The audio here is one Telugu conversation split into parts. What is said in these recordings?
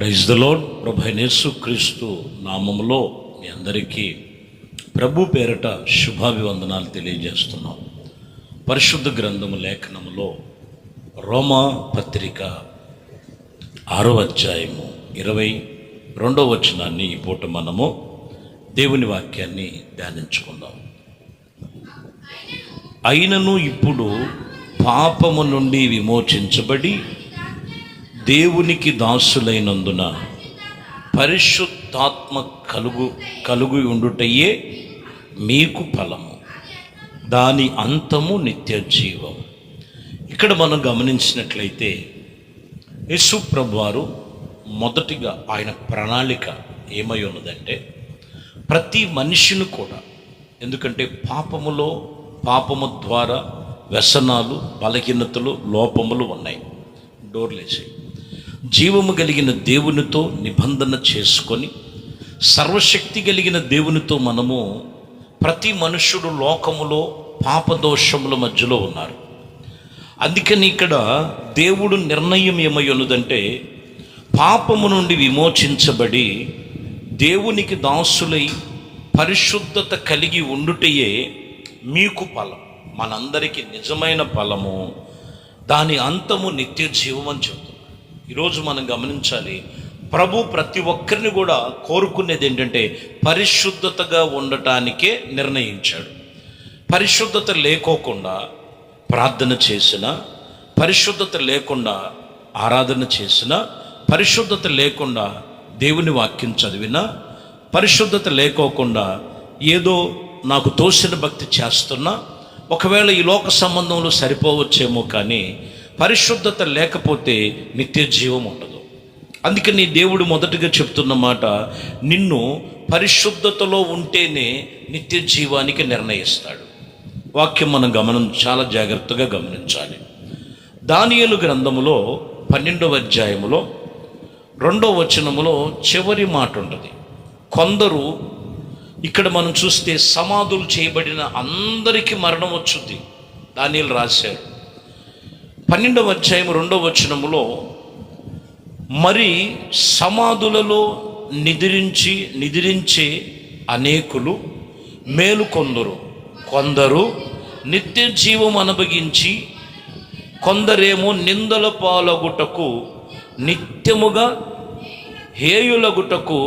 Praise the lord. ప్రభు అయిన యేసుక్రీస్తు నామములో మీ అందరికీ ప్రభు పేరట శుభాభివందనాలు తెలియజేస్తున్నాం. పరిశుద్ధ గ్రంథము లేఖనములో రోమా పత్రిక 6వ అధ్యాయము 22వ వచనాన్ని ఈ పూట మనము దేవుని వాక్యాన్ని ధ్యానించుకుందాం. అయినను ఇప్పుడు పాపము నుండి విమోచించబడి దేవునికి దాసులైనందున పరిశుద్ధాత్మ కలుగు ఉండుటయే మీకు ఫలము, దాని అంతము నిత్య జీవం. ఇక్కడ మనం గమనించినట్లయితే యేసు ప్రభువారు మొదటిగా ఆయన ప్రణాళిక ఏమై ఉన్నదంటే ప్రతి మనిషిని కూడా, ఎందుకంటే పాపము ద్వారా వ్యసనాలు, బలహీనతలు, లోపములు ఉన్నాయి. డోర్లేసాయి. జీవము కలిగిన దేవునితో నిబంధన చేసుకొని సర్వశక్తి కలిగిన దేవునితో మనము, ప్రతి మనుష్యుడు లోకములో పాపదోషముల మధ్యలో ఉన్నారు. అందుకని ఇక్కడ దేవుడు నిర్ణయం ఏమై ఉన్నదంటే పాపము నుండి విమోచించబడి దేవునికి దాసులై పరిశుద్ధత కలిగి ఉండుటయే మీకు ఫలం, మనందరికీ నిజమైన ఫలము, దాని అంతము నిత్య జీవం అని చెప్తున్నారు. ఈరోజు మనం గమనించాలి, ప్రభు ప్రతి ఒక్కరిని కూడా కోరుకునేది ఏంటంటే పరిశుద్ధతగా ఉండటానికే నిర్ణయించాడు. పరిశుద్ధత లేకోకుండా ప్రార్థన చేసిన, పరిశుద్ధత లేకుండా ఆరాధన చేసిన, పరిశుద్ధత లేకుండా దేవుని వాక్యం చదివిన, పరిశుద్ధత లేకోకుండా ఏదో నాకు తోసిన భక్తి చేస్తున్నా, ఒకవేళ ఈ లోక సంబంధంలో సరిపోవచ్చేమో, కానీ పరిశుద్ధత లేకపోతే నిత్య జీవం ఉండదు. అందుకని దేవుడు మొదటగా చెప్తున్న మాట, నిన్ను పరిశుద్ధతలో ఉంటేనే నిత్య జీవానికి నిర్ణయిస్తాడు. వాక్యం మనం చాలా జాగ్రత్తగా గమనించాలి. దానియేలు గ్రంథములో 12వ అధ్యాయములో 2వ వచనములో చివరి మాట ఉంటుంది. కొందరు, ఇక్కడ మనం చూస్తే సమాధులు చేయబడిన అందరికీ మరణం వచ్చుద్ది. దానియేలు రాశారు 12వ అధ్యాయం 2వ వచనములో, మరి సమాధులలో నిద్రించే అనేకులు కొందరు నిత్య జీవం అనుభవించి, కొందరేమో నిందల పాలగుటకు నిత్యముగా హేయులగుటకు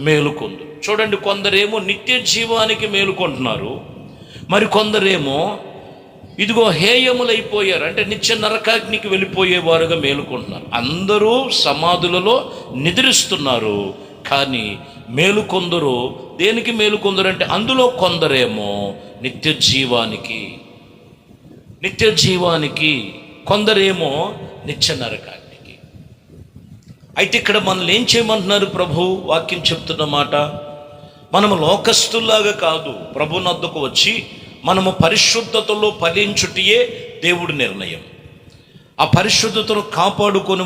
మేలుకొందు. చూడండి, కొందరేమో నిత్య జీవానికి మేలుకుంటున్నారు, మరి కొందరేమో ఇదిగో హేయములైపోయారు, అంటే నిత్య నరకాగ్నికి వెళ్ళిపోయేవారుగా మేలుకుంటున్నారు. అందరూ సమాధులలో నిద్రిస్తున్నారు, కానీ మేలుకొందరు దేనికి మేలుకొందరు అంటే అందులో కొందరేమో నిత్య జీవానికి, కొందరేమో నిత్య నరకాగ్నికి. అయితే ఇక్కడ మనల్ని ఏం చేయమంటున్నారు? ప్రభు వాక్యం చెప్తున్న మాట, మనము లోకస్తుల్లాగా కాదు, ప్రభు నద్దకు వచ్చి మనము పరిశుద్ధతలో ఫలించుటయే దేవుడి నిర్ణయం. ఆ పరిశుద్ధతను కాపాడుకొని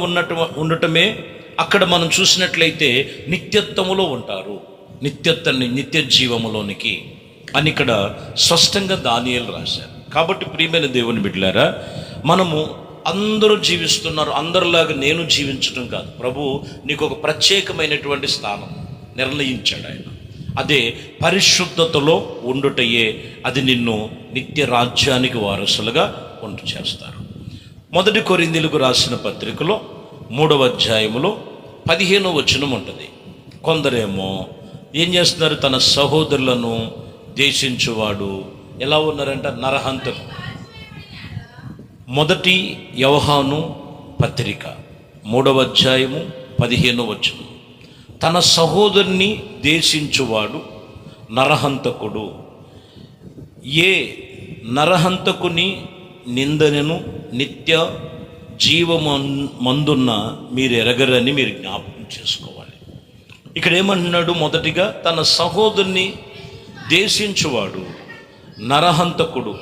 ఉండటమే అక్కడ మనం చూసినట్లయితే నిత్యత్వములో ఉంటారు, నిత్య జీవములోనికి అని ఇక్కడ స్పష్టంగా దానియేలు రాశారు. కాబట్టి ప్రియమైన దేవుని బిడ్డలారా, మనము అందరూ జీవిస్తున్నారు, అందరిలాగా నేను జీవించడం కాదు. ప్రభు నీకు ఒక ప్రత్యేకమైనటువంటి స్థానం నిర్ణయించాడు ఆయన. అదే పరిశుద్ధతలో ఉండుటయే అది నిన్ను నిత్య రాజ్యానికి వారసులుగా ఉంటూ చేస్తారు. 1 కొరింథీయులకు రాసిన పత్రికలో 3వ అధ్యాయములో 15వ వచనం ఉంటుంది. కొందరేమో ఏం చేస్తున్నారు? తన సహోదరులను ద్వేషించువాడు ఎలా ఉన్నారంట? నరహంతకు. 1 యోహాను పత్రిక 3వ అధ్యాయము 15వ వచనం, తన సహోదరుని ద్వేషించువాడు నరహంతకుడు. ఏ నరహంతకుని నిందనను నిత్య జీవమందున్న మీరు ఎరగరని మీరు జ్ఞాపకం చేసుకోవాలి. ఇక్కడ ఏమంటున్నాడు? మొదటిగా తన సహోదరుని ద్వేషించువాడు నరహంతకుడు.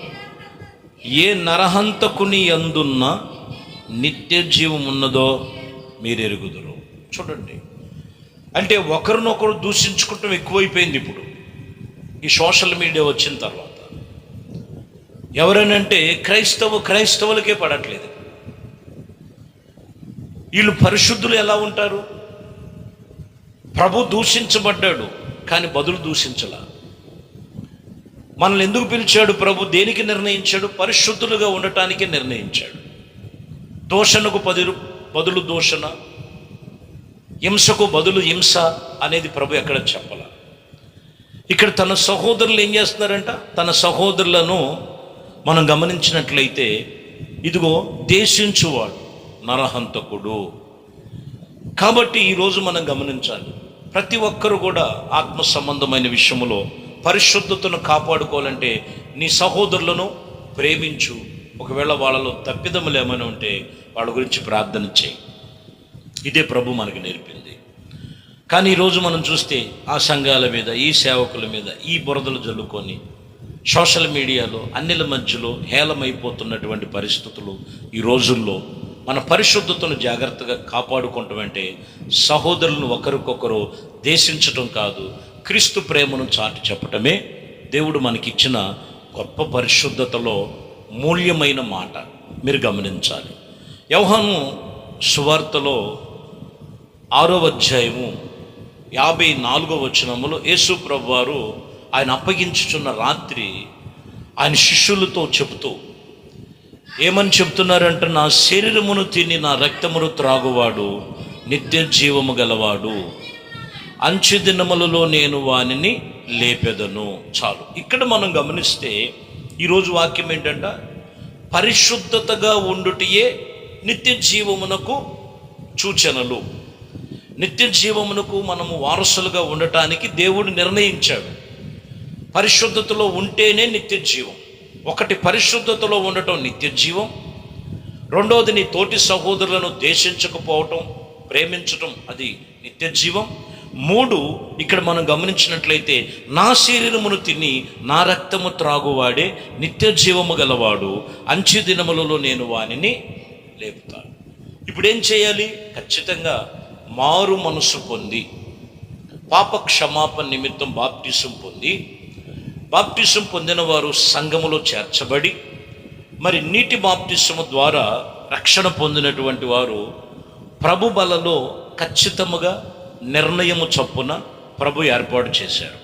ఏ నరహంతకుని యందున్న నిత్య జీవం ఉన్నదో మీరు ఎరుగుదురు. చూడండి, అంటే ఒకరినొకరు దూషించుకుంటాం ఎక్కువైపోయింది ఇప్పుడు ఈ సోషల్ మీడియా వచ్చిన తర్వాత. ఎవరనంటే క్రైస్తవులకే పడట్లేదు. వీళ్ళు పరిశుద్ధులు ఎలా ఉంటారు? ప్రభు దూషించబడ్డాడు, కానీ బదులు దూషించలా. మనల్ని ఎందుకు పిలిచాడు ప్రభు? దేనికి నిర్ణయించాడు? పరిశుద్ధులుగా ఉండటానికి నిర్ణయించాడు. దూషణకు బదులు దూషణ, హింసకు బదులు హింస అనేది ప్రభు ఎక్కడ చెప్పాల. ఇక్కడ తన సహోదరులు ఏం చేస్తున్నారంట? తన సహోదరులను మనం గమనించినట్లయితే, ఇదిగో దేశించువాడు నరహంతకుడు. కాబట్టి ఈరోజు మనం గమనించాలి, ప్రతి ఒక్కరు కూడా ఆత్మ సంబంధమైన విషయంలో పరిశుద్ధతను కాపాడుకోవాలంటే నీ సహోదరులను ప్రేమించు. ఒకవేళ వాళ్ళలో తప్పిదములు ఏమైనా ఉంటే వాళ్ళ గురించి ప్రార్థన చేయి. ఇదే ప్రభు మనకు నేర్పింది. కానీ ఈరోజు మనం చూస్తే ఆ సంఘాల మీద, ఈ సేవకుల మీద ఈ బురదలు జల్లుకొని సోషల్ మీడియాలో అన్నిల మధ్యలో హేళమైపోతున్నటువంటి పరిస్థితులు ఈ రోజుల్లో మన పరిశుద్ధతను జాగ్రత్తగా కాపాడుకుంటాం. అంటే సహోదరులను ఒకరికొకరు దేశించటం కాదు, క్రీస్తు ప్రేమను చాటి చెప్పటమే దేవుడు మనకిచ్చిన గొప్ప పరిశుద్ధతలో మూల్యమైన మాట. మీరు గమనించాలి. యోహాను సువార్తలో 6వ అధ్యాయము 54వ వచనములో యేసు ప్రభువారు ఆయన అప్పగించుచున్న రాత్రి ఆయన శిష్యులతో చెబుతూ ఏమని చెప్తున్నారంటే, నా శరీరమును తిని నా రక్తమును త్రాగువాడు నిత్య జీవము గలవాడు, అంచె దినములలో నేను వానిని లేపెదను. చాలు. ఇక్కడ మనం గమనిస్తే ఈరోజు వాక్యం ఏంటంట, పరిశుద్ధతగా ఉండుటయే నిత్య జీవమునకు సూచనలు. నిత్య జీవమునకు మనము వారసులుగా ఉండటానికి దేవుడు నిర్ణయించాడు. పరిశుద్ధతలో ఉంటేనే నిత్య జీవం. ఒకటి, పరిశుద్ధతలో ఉండటం నిత్య జీవం. రెండవది, నీ తోటి సహోదరులను ద్వేషించకపోవటం, ప్రేమించటం, అది నిత్య జీవం. 3, ఇక్కడ మనం గమనించినట్లయితే, నా శరీరమును తిని నా రక్తము త్రాగువాడే నిత్య జీవము గలవాడు, అంచె దినములలో నేను వానిని లేపుతాను. ఇప్పుడు ఏం చేయాలి? ఖచ్చితంగా మారు మనసు పొంది, పాప క్షమాపణ నిమిత్తం బాప్టిజం పొంది, బాప్టిజం పొందిన వారు సంఘములో చేర్చబడి, మరి నీటి బాప్టిజము ద్వారా రక్షణ పొందినటువంటి వారు ప్రభు బలలో ఖచ్చితముగా నిర్ణయము చొప్పున ప్రభు ఏర్పాటు చేశారు.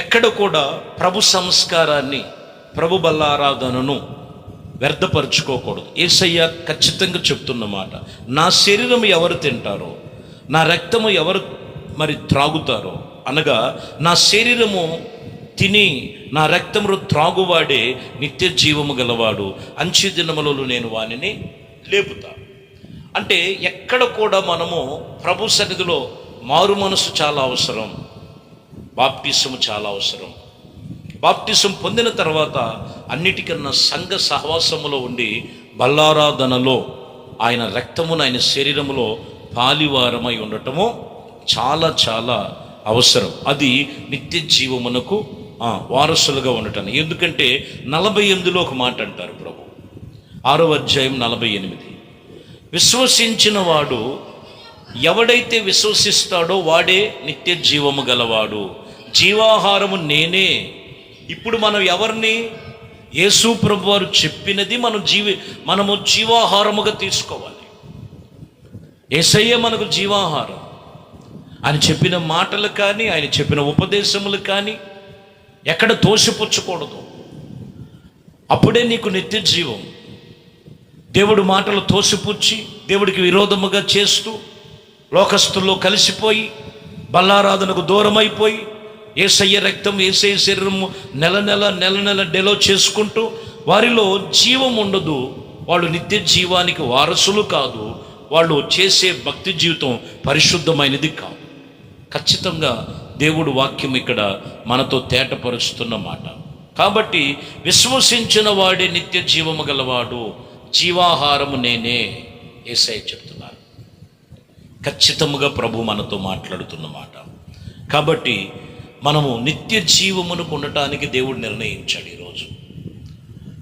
ఎక్కడ కూడా ప్రభు సంస్కారాన్ని, ప్రభు బల్ల ఆరాధనను వ్యర్థపరుచుకోకూడదు. యేసయ్య ఖచ్చితంగా చెప్తున్నమాట, నా శరీరం ఎవరు తింటారో, నా రక్తము ఎవరు మరి త్రాగుతారో, అనగా నా శరీరము తిని నా రక్తమును త్రాగువాడే నిత్య జీవము గలవాడు, అంచె దినములలో నేను వానిని లేపుతాను. అంటే ఎక్కడ కూడా మనము ప్రభు సన్నిధిలో మారు మనసు చాలా అవసరం, బాప్టిజము చాలా అవసరం. బాప్టిజం పొందిన తర్వాత అన్నిటికన్నా సంఘ సహవాసములో ఉండి బల్లారాధనలో ఆయన రక్తమును, ఆయన శరీరములో పాలివారమై ఉండటము చాలా చాలా అవసరం. అది నిత్య జీవమునకు వారసులుగా ఉండటం. ఎందుకంటే 48లో ఒక మాట అంటారు ప్రభు, 6వ అధ్యాయం 48, విశ్వసించిన వాడు ఎవడైతే విశ్వసిస్తాడో వాడే నిత్య జీవము గలవాడు, జీవాహారము నేనే. ఇప్పుడు మనం ఎవరిని? యేసు ప్రభు వారు చెప్పినది మనము జీవాహారముగా తీసుకోవాలి. యేసయ్య మనకు జీవాహారం. ఆయన చెప్పిన మాటలు కానీ, ఆయన చెప్పిన ఉపదేశములు కానీ ఎక్కడ తోసిపుచ్చకూడదు. అప్పుడే నీకు నిత్య జీవం. దేవుడు మాటలు తోసిపుచ్చి దేవుడికి విరోధముగా చేస్తూ లోకస్తుల్లో కలిసిపోయి బల్లారాధనకు దూరమైపోయి యేసయ్య రక్తం, యేసయ్య శరీరము నెల నెల డెలో చేసుకుంటూ వారిలో జీవం ఉండదు. వాళ్ళు నిత్య జీవానికి వారసులు కాదు. వాళ్ళు చేసే భక్తి జీవితం పరిశుద్ధమైనది కాదు. ఖచ్చితంగా దేవుడు వాక్యం ఇక్కడ మనతో తేటపరుస్తున్న మాట. కాబట్టి విశ్వసించిన వాడే నిత్య జీవము గలవాడు, జీవాహారము నేనే, యేసయ్య చెప్తున్నారు. ఖచ్చితముగా ప్రభు మనతో మాట్లాడుతున్న మాట. కాబట్టి మనము నిత్య జీవమును ఉండటానికి దేవుడు నిర్ణయించాడు. ఈరోజు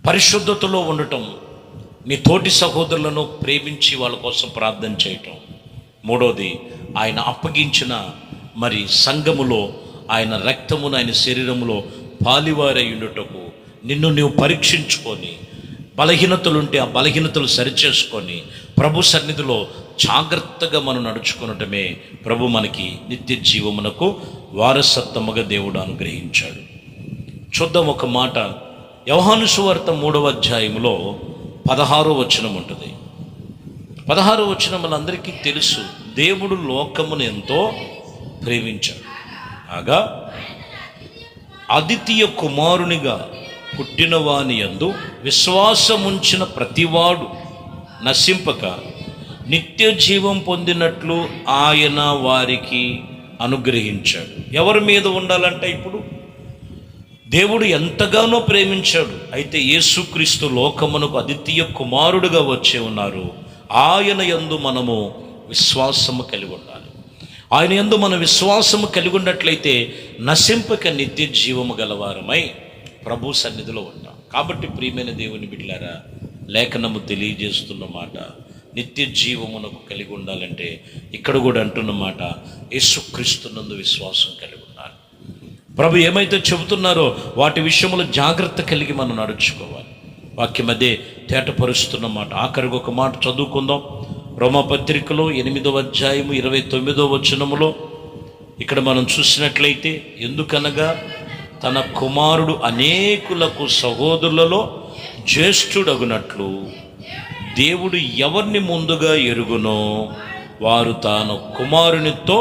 పరిశుద్ధతలో ఉండటం, నీ తోటి సహోదరులను ప్రేమించి వాళ్ళ కోసం ప్రార్థన చేయటం. 3వది, ఆయన అప్పగించిన మరి సంఘములో ఆయన రక్తమును, ఆయన శరీరములో పాలివారై ఉండుటకు నిన్ను నీవు పరీక్షించుకొని, బలహీనతలుంటే ఆ బలహీనతలు సరిచేసుకొని ప్రభు సన్నిధిలో జాగ్రత్తగా మనం నడుచుకునటమే ప్రభు మనకి నిత్య జీవమునకు వారసత్వముగా దేవుడు అనుగ్రహించాడు. చూద్దాం ఒక మాట. యోహాను సువార్త 3వ అధ్యాయంలో 16వ వచనం ఉంటుంది. 16వ వచనం మనందరికీ తెలుసు. దేవుడు లోకమును ఎంతో ప్రేమించాడు, కాగా అద్వితీయ కుమారునిగా పుట్టిన వాని యందు విశ్వాసముంచిన ప్రతివాడు నశింపక నిత్య జీవం పొందినట్లు ఆయన వారికి అనుగ్రహించాడు. ఎవరి మీద ఉండాలంటే ఇప్పుడు దేవుడు ఎంతగానో ప్రేమించాడు. అయితే యేసుక్రీస్తు లోకమునకు అద్వితీయ కుమారుడుగా వచ్చే ఉన్నారు. ఆయన యందు మనము విశ్వాసము కలిగి ఉండాలి. ఆయన యందు మన విశ్వాసము కలిగి ఉన్నట్లయితే నశింపక నిత్య జీవము గలవారమై ప్రభు సన్నిధిలో ఉంటాం. కాబట్టి ప్రియమైన దేవుని బిడ్డలారా, లేఖనము తెలియజేస్తున్న మాట, నిత్య జీవమునకు కలిగి ఉండాలంటే ఇక్కడ కూడా అంటున్న మాట, యేసుక్రీస్తునందు విశ్వాసం కలిగి ఉండాలి. ప్రభు ఏమైతే చెబుతున్నారో వాటి విషయంలో జాగ్రత్త కలిగి మనం నడుచుకోవాలి. వాక్యం అదే తేటపరుస్తున్న మాట. ఆఖరికి ఒక మాట చదువుకుందాం. రోమాపత్రికలో 8వ అధ్యాయము 29వ వచనములో ఇక్కడ మనం చూసినట్లయితే, ఎందుకనగా తన కుమారుడు అనేకులకు సహోదరులలో జ్యేష్ఠుడగునట్లు దేవుడు ఎవరిని ముందుగా ఎరుగునో వారు తాను కుమారునితో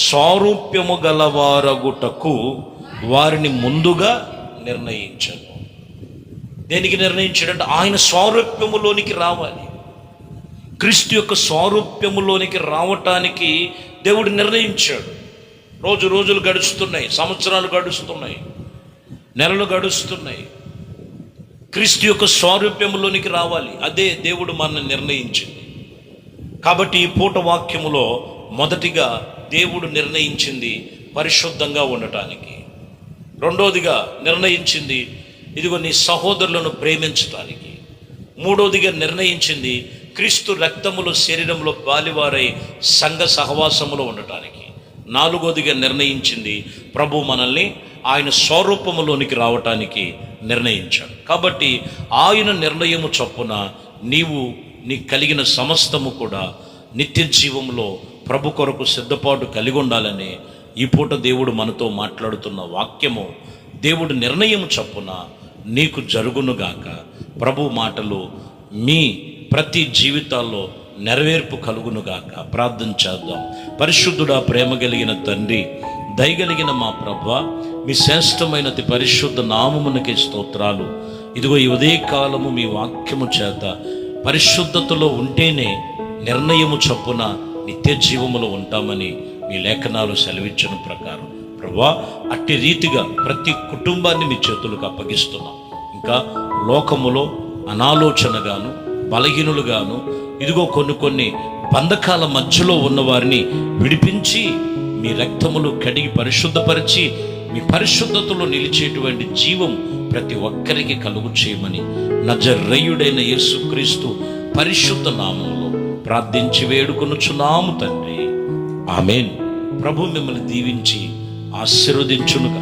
సారూప్యము గలవారగుటకు వారిని ముందుగా నిర్ణయించాడు. దేనికి నిర్ణయించాడంటే ఆయన స్వారూప్యములోనికి రావాలి. క్రీస్తు యొక్క స్వారూప్యములోనికి రావటానికి దేవుడు నిర్ణయించాడు. రోజులు గడుస్తున్నాయి, సంవత్సరాలు గడుస్తున్నాయి, నెలలు గడుస్తున్నాయి. క్రీస్తు యొక్క స్వారూప్యములోనికి రావాలి. అదే దేవుడు మనల్ని నిర్ణయించింది. కాబట్టి ఈ పూట వాక్యములో మొదటిగా దేవుడు నిర్ణయించింది పరిశుద్ధంగా ఉండటానికి. రెండోదిగా నిర్ణయించింది ఇదిగో నీ సహోదరులను ప్రేమించటానికి. మూడోదిగా నిర్ణయించింది క్రీస్తు రక్తములో శరీరంలో పాలివారై సంఘ సహవాసములో ఉండటానికి. నాలుగోదిగా నిర్ణయించింది ప్రభు మనల్ని ఆయన స్వరూపములోనికి రావటానికి నిర్ణయించాడు. కాబట్టి ఆయన నిర్ణయము చొప్పున నీకు కలిగిన సమస్తము కూడా నిత్య జీవంలో ప్రభు కొరకు సిద్ధపాటు కలిగి ఉండాలని ఈ పూట దేవుడు మనతో మాట్లాడుతున్న వాక్యము, దేవుడు నిర్ణయం చొప్పున నీకు జరుగునుగాక. ప్రభు మాటలు మీ ప్రతి జీవితాల్లో నెరవేర్పు కలుగునుగాక. ప్రార్థన చేద్దాం. పరిశుద్ధుడా, ప్రేమ కలిగిన తండ్రి, దయగలిగిన మా ప్రభువా, మీ శ్రేష్టమైన పరిశుద్ధ నామమునకి స్తోత్రాలు. ఇదిగో ఈ ఉదయకాలము మీ వాక్యము చేత పరిశుద్ధతలో ఉంటేనే నిర్ణయము చొప్పున నిత్య జీవములో ఉంటామని మీ లేఖనాలు సెలవిచ్చిన ప్రకారం ప్రభువా, అట్టి రీతిగా ప్రతి కుటుంబాన్ని మీ చేతులకు అప్పగిస్తున్నాం. ఇంకా లోకములో అనాలోచనగాను బలహీనులుగాను ఇదిగో కొన్ని బంధకాల మధ్యలో ఉన్నవారిని విడిపించి మీ రక్తములు కడిగి పరిశుద్ధపరిచి మీ పరిశుద్ధతలో నిలిచేటువంటి జీవం ప్రతి ఒక్కరికి కలుగు చేయమని నజరేయుడైన యేసుక్రీస్తు పరిశుద్ధ నామములో ప్రార్థించి వేడుకొనుచున్నాము తండ్రి. ఆమేన్. ప్రభు మిమ్మల్ని దీవించి ఆశీర్వదించునుగా.